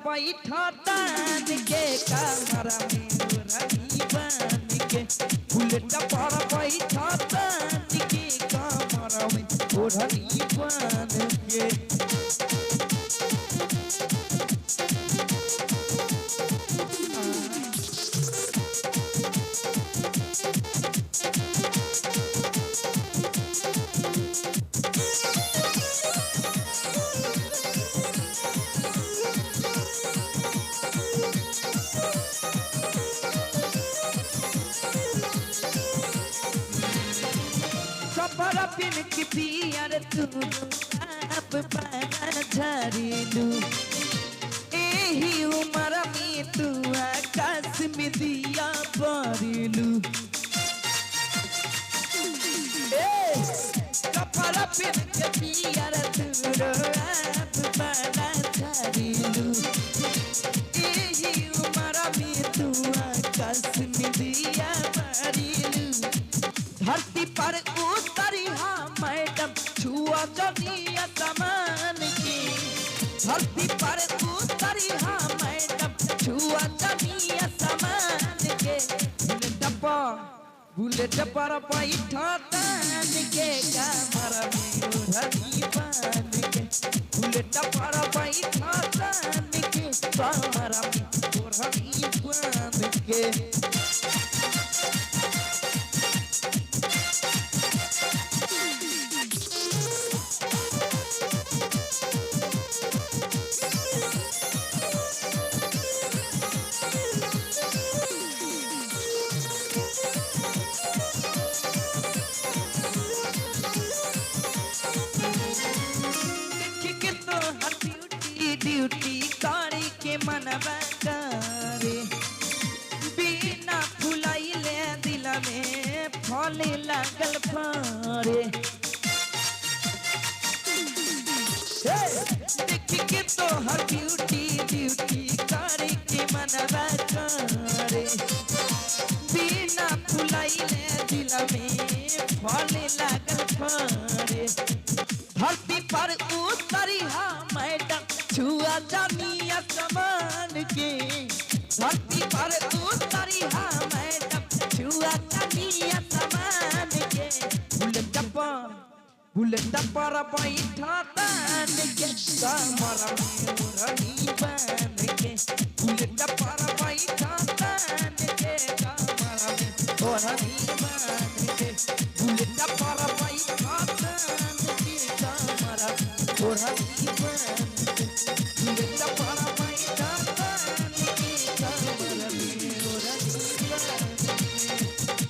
बैठा तान के कमरा में ओढ़नी बान के बुलेट पर बैठा तान के कमरा में ओढ़नी बान के कपड़ा पिन की पियर तू आप पाना झाड़िलू एही उम्र में तू आकाश में दिया परिलू कपड़ा पिन की पियर तू आप पाना झाड़िलू एही उम्र में तू आकाश में दिया परिलू धरती पर उतरी हाँ मैडम छुआ जनिया समान की धरती पर उतरी हाँ मैडम छुआ जनिया समान के बुलेट पर बैठा तान के कमरा में ओढ़नी बान के बुलेट पर बैठा तान के कमरा में ओढ़नी बान के ड्यूटी कारी के मनवा करे बिना फुलाइले दिल में फले लागल फरे देख के तो हर ड्यूटी कारी के मनवा करे बिना फुलाइले दिल में फले लागल फरे धरती पर उतरी हाँ मैडम छुआ जनिया समान के धरती पर उतरी हाँ मैडम छुआ जनिया समान के बुलेट पर बैठा तान के कमरा में ओढ़नी बान के बुलेट पर बैठा तान के कमरा में ओढ़नी बान के बुलेट पर बैठा तान के कमरा में ओढ़नी